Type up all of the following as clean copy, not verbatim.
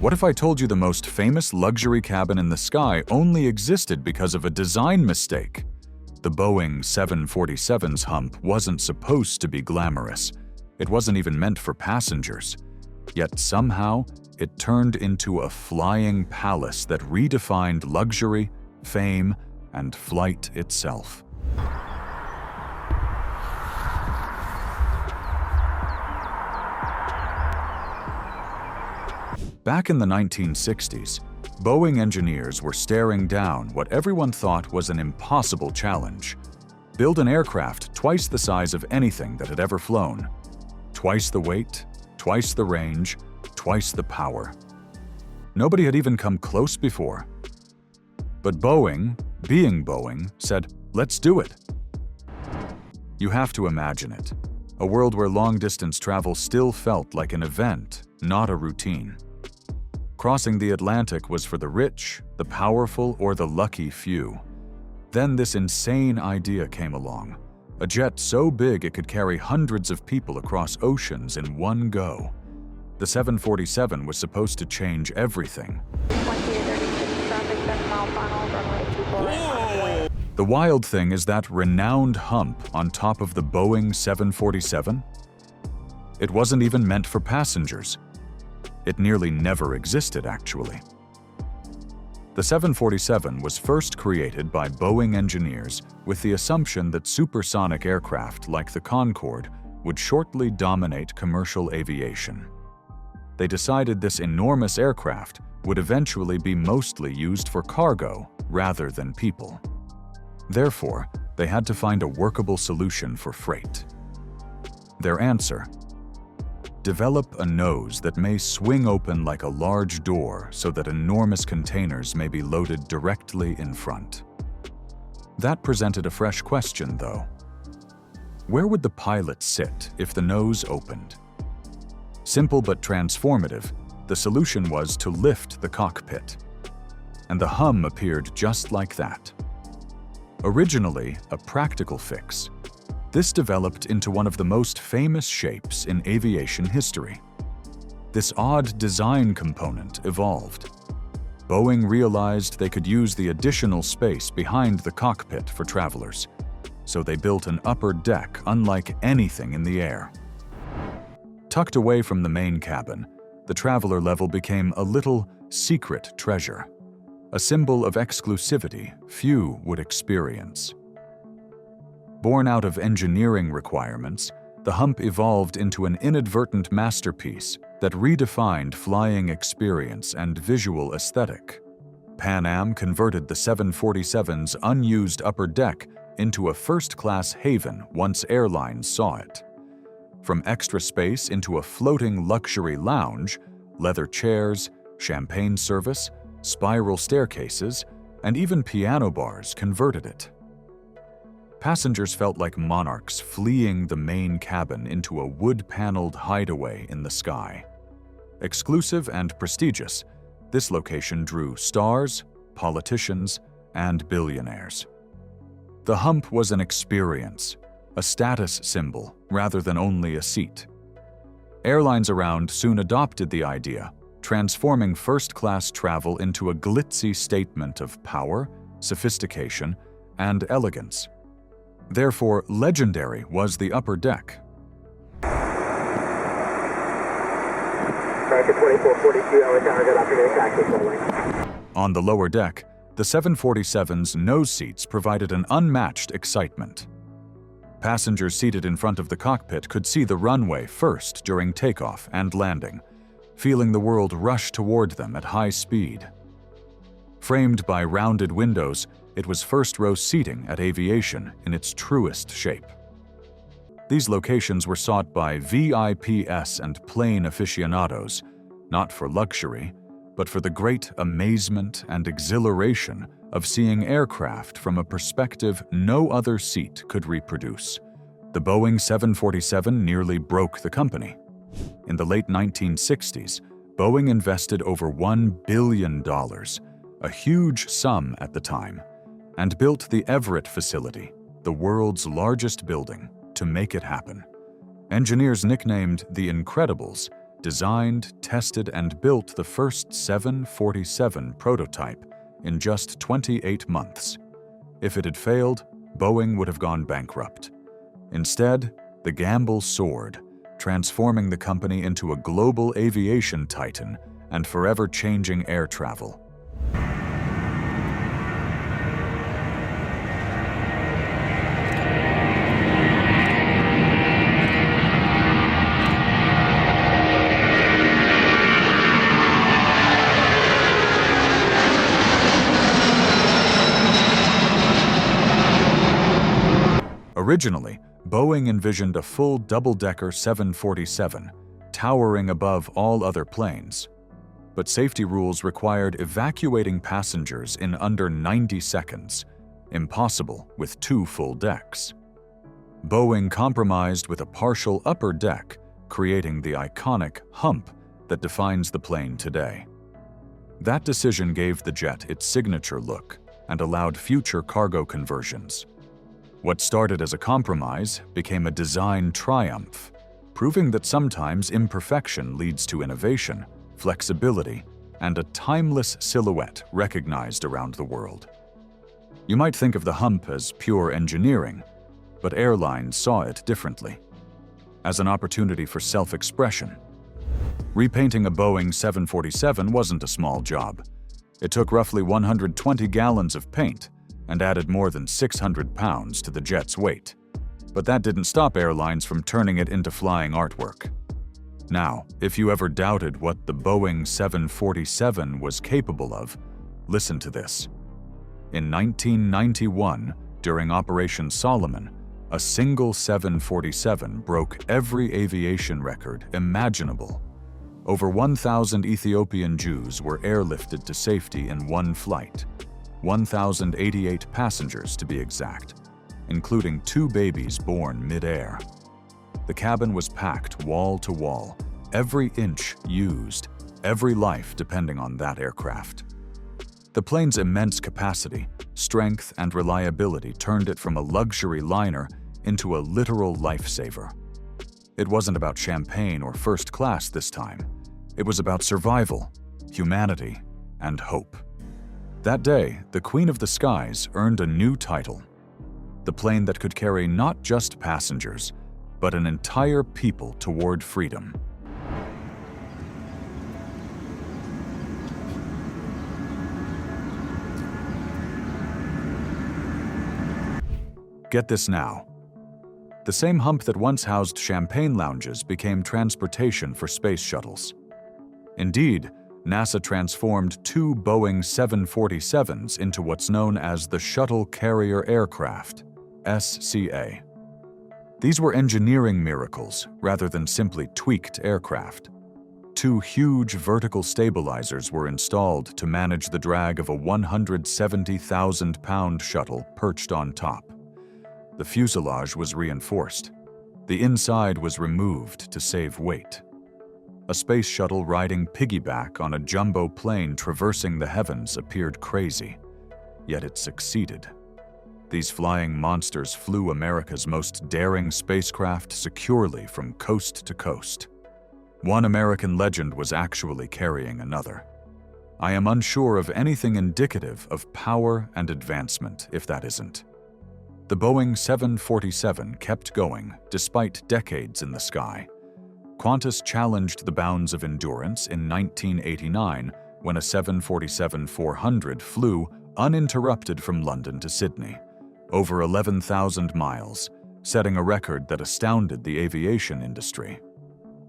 What if I told you the most famous luxury cabin in the sky only existed because of a design mistake? The Boeing 747's hump wasn't supposed to be glamorous. It wasn't even meant for passengers. Yet somehow, it turned into a flying palace that redefined luxury, fame, and flight itself. Back in the 1960s, Boeing engineers were staring down what everyone thought was an impossible challenge. Build an aircraft twice the size of anything that had ever flown. Twice the weight, twice the range, twice the power. Nobody had even come close before. But Boeing, being Boeing, said, "Let's do it." You have to imagine it. A world where long-distance travel still felt like an event, not a routine. Crossing the Atlantic was for the rich, the powerful, or the lucky few. Then this insane idea came along. A jet so big it could carry hundreds of people across oceans in one go. The 747 was supposed to change everything. The wild thing is that renowned hump on top of the Boeing 747? It wasn't even meant for passengers. It nearly never existed, actually. The 747 was first created by Boeing engineers with the assumption that supersonic aircraft like the Concorde would shortly dominate commercial aviation. They decided this enormous aircraft would eventually be mostly used for cargo rather than people. Therefore, they had to find a workable solution for freight. Their answer: develop a nose that may swing open like a large door so that enormous containers may be loaded directly in front. That presented a fresh question, though. Where would the pilot sit if the nose opened? Simple but transformative, the solution was to lift the cockpit. And the hum appeared just like that. Originally a practical fix, this developed into one of the most famous shapes in aviation history. This odd design component evolved. Boeing realized they could use the additional space behind the cockpit for travelers, so they built an upper deck unlike anything in the air. Tucked away from the main cabin, the traveler level became a little secret treasure, a symbol of exclusivity few would experience. Born out of engineering requirements, the hump evolved into an inadvertent masterpiece that redefined flying experience and visual aesthetic. Pan Am converted the 747's unused upper deck into a first-class haven once airlines saw it. From extra space into a floating luxury lounge, leather chairs, champagne service, spiral staircases, and even piano bars converted it. Passengers felt like monarchs fleeing the main cabin into a wood-paneled hideaway in the sky. Exclusive and prestigious, this location drew stars, politicians, and billionaires. The hump was an experience, a status symbol rather than only a seat. Airlines around soon adopted the idea, transforming first-class travel into a glitzy statement of power, sophistication, and elegance. Therefore, legendary was the upper deck. On the lower deck, the 747's nose seats provided an unmatched excitement. Passengers seated in front of the cockpit could see the runway first during takeoff and landing, feeling the world rush toward them at high speed. Framed by rounded windows, it was first-row seating at aviation in its truest shape. These locations were sought by VIPs and plane aficionados, not for luxury, but for the great amazement and exhilaration of seeing aircraft from a perspective no other seat could reproduce. The Boeing 747 nearly broke the company. In the late 1960s, Boeing invested over $1 billion, a huge sum at the time, and built the Everett facility, the world's largest building, to make it happen. Engineers nicknamed the Incredibles, designed, tested, and built the first 747 prototype in just 28 months. If it had failed, Boeing would have gone bankrupt. Instead, the gamble soared, transforming the company into a global aviation titan and forever changing air travel. Originally, Boeing envisioned a full double-decker 747, towering above all other planes. But safety rules required evacuating passengers in under 90 seconds, impossible with 2 full decks. Boeing compromised with a partial upper deck, creating the iconic hump that defines the plane today. That decision gave the jet its signature look and allowed future cargo conversions. What started as a compromise became a design triumph, proving that sometimes imperfection leads to innovation, flexibility, and a timeless silhouette recognized around the world. You might think of the hump as pure engineering, but airlines saw it differently, as an opportunity for self-expression. Repainting a Boeing 747 wasn't a small job. It took roughly 120 gallons of paint and added more than 600 pounds to the jet's weight. But that didn't stop airlines from turning it into flying artwork. Now, if you ever doubted what the Boeing 747 was capable of, listen to this. In 1991, during Operation Solomon, a single 747 broke every aviation record imaginable. Over 1,000 Ethiopian Jews were airlifted to safety in one flight. 1,088 passengers to be exact, including 2 babies born mid-air. The cabin was packed wall to wall, every inch used, every life depending on that aircraft. The plane's immense capacity, strength, and reliability turned it from a luxury liner into a literal lifesaver. It wasn't about champagne or first class this time. It was about survival, humanity, and hope. That day, the Queen of the Skies earned a new title, the plane that could carry not just passengers, but an entire people toward freedom. Get this now. The same hump that once housed champagne lounges became transportation for space shuttles. Indeed, NASA transformed 2 Boeing 747s into what's known as the Shuttle Carrier Aircraft, SCA. These were engineering miracles rather than simply tweaked aircraft. 2 huge vertical stabilizers were installed to manage the drag of a 170,000-pound shuttle perched on top. The fuselage was reinforced. The inside was removed to save weight. A space shuttle riding piggyback on a jumbo plane traversing the heavens appeared crazy, yet it succeeded. These flying monsters flew America's most daring spacecraft securely from coast to coast. One American legend was actually carrying another. I am unsure of anything indicative of power and advancement if that isn't. The Boeing 747 kept going despite decades in the sky. Qantas challenged the bounds of endurance in 1989 when a 747-400 flew uninterrupted from London to Sydney, over 11,000 miles, setting a record that astounded the aviation industry.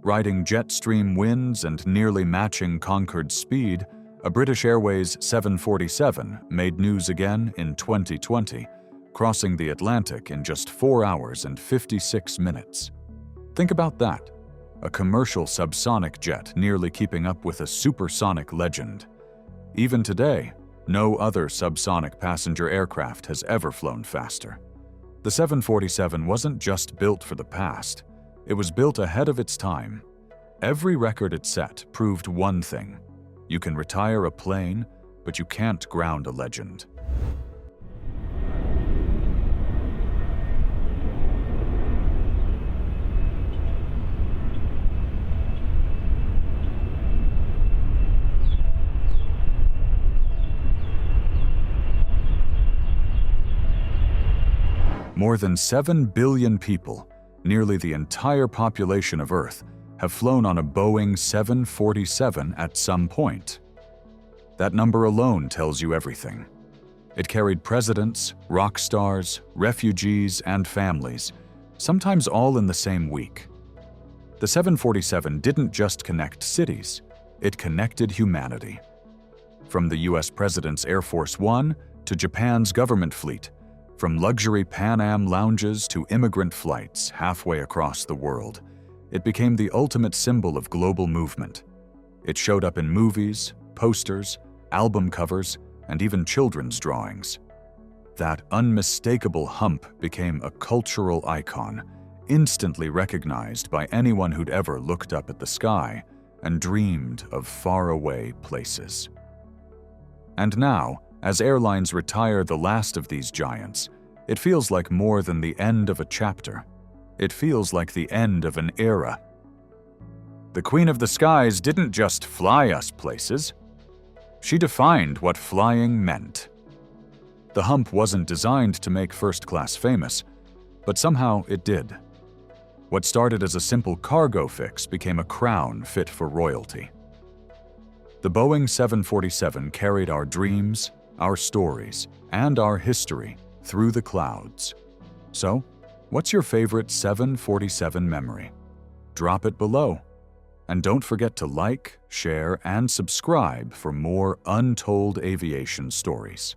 Riding jet stream winds and nearly matching Concorde's speed, a British Airways 747 made news again in 2020, crossing the Atlantic in just 4 hours and 56 minutes. Think about that. A commercial subsonic jet nearly keeping up with a supersonic legend. Even today, no other subsonic passenger aircraft has ever flown faster. The 747 wasn't just built for the past. It was built ahead of its time. Every record it set proved one thing. You can retire a plane, but you can't ground a legend. More than 7 billion people, nearly the entire population of Earth, have flown on a Boeing 747 at some point. That number alone tells you everything. It carried presidents, rock stars, refugees, and families, sometimes all in the same week. The 747 didn't just connect cities, it connected humanity. From the US President's Air Force One to Japan's government fleet, from luxury Pan Am lounges to immigrant flights halfway across the world, it became the ultimate symbol of global movement. It showed up in movies, posters, album covers, and even children's drawings. That unmistakable hump became a cultural icon, instantly recognized by anyone who'd ever looked up at the sky and dreamed of faraway places. And now, as airlines retire the last of these giants, it feels like more than the end of a chapter. It feels like the end of an era. The Queen of the Skies didn't just fly us places. She defined what flying meant. The hump wasn't designed to make first class famous, but somehow it did. What started as a simple cargo fix became a crown fit for royalty. The Boeing 747 carried our dreams, our stories, and our history through the clouds. So, what's your favorite 747 memory? Drop it below. And don't forget to like, share, and subscribe for more untold aviation stories.